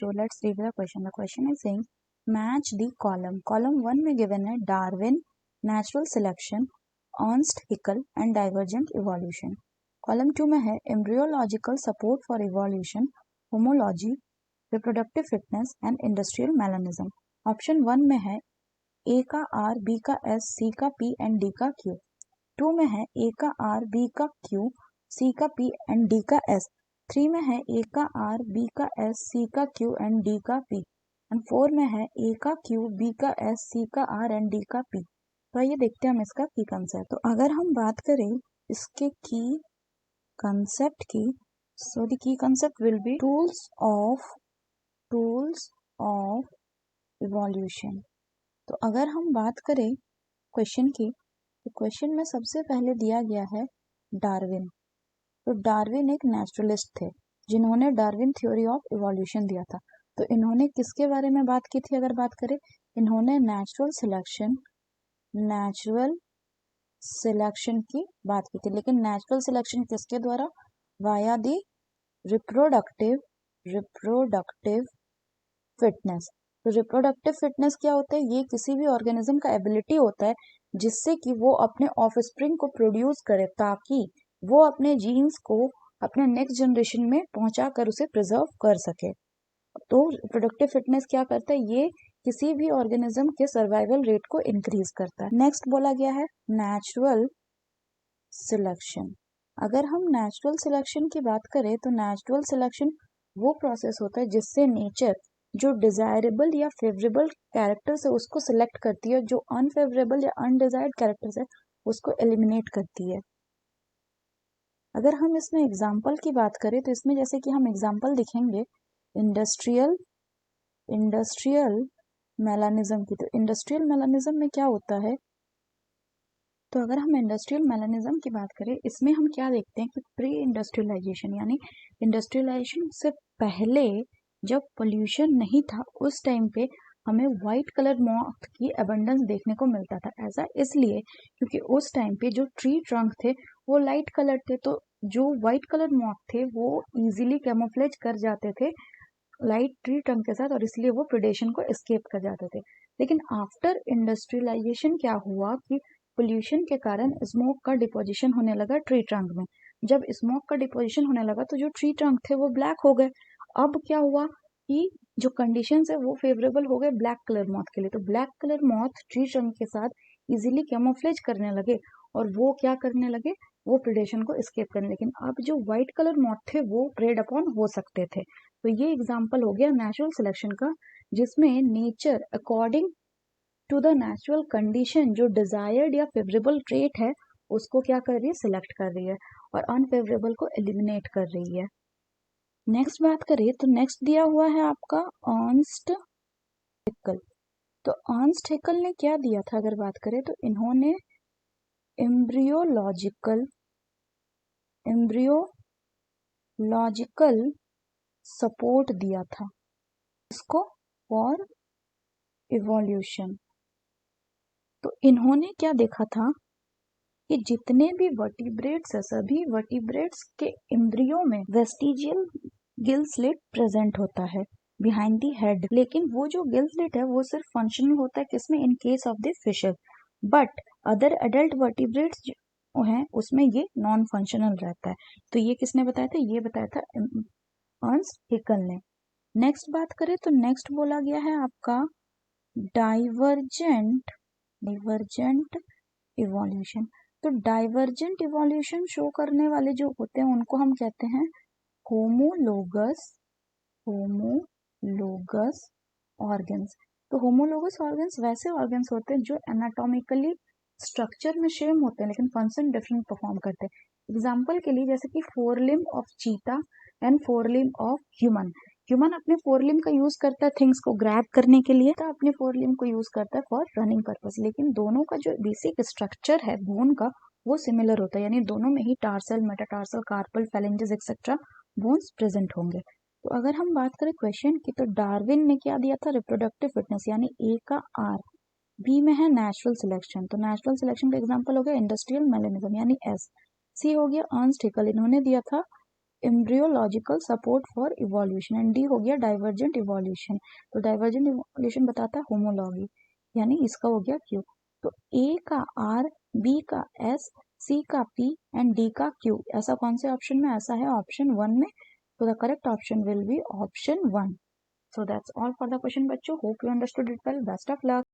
show. Let's read the question. The question is saying match the column. Column 1 में given है Darwin, natural selection, Ernst Haeckel and divergent evolution. Column 2 में है embryological support for evolution, homology, reproductive fitness and industrial melanism. Option 1 में है A का R, B का S, C का P and D का Q. 2 में है A का R, B का Q, C का P and D का S. 3 में है A का R, B का S, C का Q and D का P. एंड 4 में है A का Q, B का S, C का R and D का P. तो आइए देखते हैं हम इसका की कंसेप्ट. तो अगर हम बात करें इसके की कंसेप्ट की, so the key concept will be tools of evolution. तो अगर हम बात करें क्वेश्चन की, तो क्वेश्चन में सबसे पहले दिया गया है डार्विन. तो डार्विन एक नेचुरलिस्ट थे जिन्होंने डार्विन थ्योरी ऑफ इवोल्यूशन दिया था. तो इन्होंने किसके बारे में बात की थी? अगर बात करें, इन्होंने नेचुरल सिलेक्शन की बात की थी. लेकिन नेचुरल सिलेक्शन किसके द्वारा? वाया दी रिप्रोडक्टिव फिटनेस. तो रिप्रोडक्टिव फिटनेस क्या होता है? ये किसी भी ऑर्गेनिज्म का एबिलिटी होता है जिससे कि वो अपने ऑफस्प्रिंग को प्रोड्यूस करे ताकि वो अपने जीन्स को अपने नेक्स्ट जनरेशन में पहुंचाकर उसे प्रिजर्व कर सके. तो रिप्रोडक्टिव फिटनेस क्या करता है? ये किसी भी ऑर्गेनिज्म के सर्वाइवल रेट को इंक्रीज करता है. नेक्स्ट बोला गया है नेचुरल सिलेक्शन. अगर हम नेचुरल सिलेक्शन की बात करें तो नेचुरल सिलेक्शन वो प्रोसेस होता है जिससे नेचर जो डिजायरेबल या फेवरेबल कैरेक्टर्स है उसको सिलेक्ट करती है, जो अनफेवरेबल या अनडिजायर्ड कैरेक्टर्स है उसको एलिमिनेट करती है. अगर हम इसमें एग्जाम्पल की बात करें तो इसमें जैसे कि हम एग्जाम्पल दिखेंगे इंडस्ट्रियल मेलानिज्म की. तो इंडस्ट्रियल मेलानिज्म में क्या होता है? तो अगर हम इंडस्ट्रियल मेलानिज्म की बात करें, इसमें हम क्या देखते हैं कि प्री इंडस्ट्रियलाइजेशन यानी इंडस्ट्रियलाइजेशन से पहले जब पोल्यूशन नहीं था उस टाइम पे हमें व्हाइट कलर मॉथ की अबंडेंस देखने को मिलता था. ऐसा इसलिए क्योंकि उस टाइम पे जो ट्री ट्रंक थे वो लाइट कलर थे. तो जो व्हाइट कलर मॉथ थे वो इजीली कैमोफ्लेज कर जाते थे लाइट ट्री ट्रंक के साथ और इसलिए वो प्रेडेशन को एस्केप कर जाते थे. लेकिन आफ्टर इंडस्ट्रियलाइजेशन क्या हुआ कि पोल्यूशन के कारण स्मोक का डिपोजिशन होने लगा ट्री ट्रंक में. जब स्मोक का डिपोजिशन होने लगा तो जो ट्री ट्रंक थे वो ब्लैक हो गए. अब क्या हुआ कि जो कंडीशंस है वो फेवरेबल हो गए ब्लैक कलर मॉथ के लिए. तो black colour moth tree trunk के साथ इजीली कैमोफ्लेज करने लगे और वो क्या करने लगे? वो प्रेडेशन को एस्केप करने. लेकिन अब जो व्हाइट कलर मॉथ थे वो प्रेड अपॉन हो सकते थे. तो ये एग्जाम्पल हो गया नेचुरल सिलेक्शन का, जिसमें nature according to the natural condition जो डिजायर्ड या फेवरेबल ट्रेट है उसको क्या कर रही है? सिलेक्ट कर रही है और अनफेवरेबल को एलिमिनेट कर रही है. नेक्स्ट बात करें तो नेक्स्ट दिया हुआ है आपका अर्नस्ट हैकेल. तो अर्नस्ट हैकेल ने क्या दिया था? अगर बात करें तो इन्होंने एम्ब्रियोलॉजिकल सपोर्ट दिया था इसको फॉर इवोल्यूशन. तो इन्होंने क्या देखा था कि जितने भी वर्टिब्रेट्स है सभी वर्टिब्रेट्स के एम्ब्रियो में वेस्टिजियल गिल स्लिट प्रेजेंट होता है बिहाइंड द हेड. लेकिन वो जो गिल स्लिट है वो सिर्फ फंक्शनल होता है किसमें? In case of the fishes. But other adult vertebrates जो हैं उसमें ये नॉन फंक्शनल रहता है. तो ये किसने बताया था? ये बताया था अर्नस्ट हैकेल ने. नेक्स्ट बात करें तो नेक्स्ट बोला गया है आपका डाइवर्जेंट इवोल्यूशन. तो डाइवर्जेंट इवोल्यूशन शो करने वाले जो होते हैं उनको हम कहते हैं होमोलोगस ऑर्गन्स. तो होमोलोगस ऑर्गन्स वैसे ऑर्गन्स होते हैं जो एनाटॉमिकली स्ट्रक्चर में सेम होते हैं लेकिन फंक्शन डिफरेंट परफॉर्म करते हैं. एग्जाम्पल के लिए जैसे कि forelimb of cheetah and forelimb of human अपने फोरलिम का यूज करता है थिंग्स को ग्रैब करने के लिए, तो अपने फोरलिम को यूज करता है फॉर रनिंग पर्पस. लेकिन दोनों का जो बेसिक स्ट्रक्चर है बोन का वो सिमिलर होता है, यानी दोनों में ही tarsal, metatarsal, carpal, phalanges etcetera bones present होंगे. तो अगर हम बात करें क्वेश्चन की, तो डार्विन ने क्या दिया था? रिप्रोडक्टिव फिटनेस यानी ए का आर. बी में है नेचुरल सिलेक्शन. तो नेचुरल सिलेक्शन का एग्जांपल हो गया इंडस्ट्रियल मेलानिज्म यानी एस. सी हो गया अर्नस्ट हैकेल, इन्होंने दिया था embryological support for evolution, and D हो गया डाइवर्जेंट इवोल्यूशन। तो डाइवर्जेंट इवोल्यूशन बताता है होमोलॉगी, यानी इसका हो गया क्यू। तो ए का आर, बी का एस, सी का पी एंड डी का क्यू, ऐसा कौन से ऑप्शन में? ऐसा है ऑप्शन 1 में। तो the correct option will be option 1। So that's all for the question बच्चों. Hope you understood it well. Best of luck.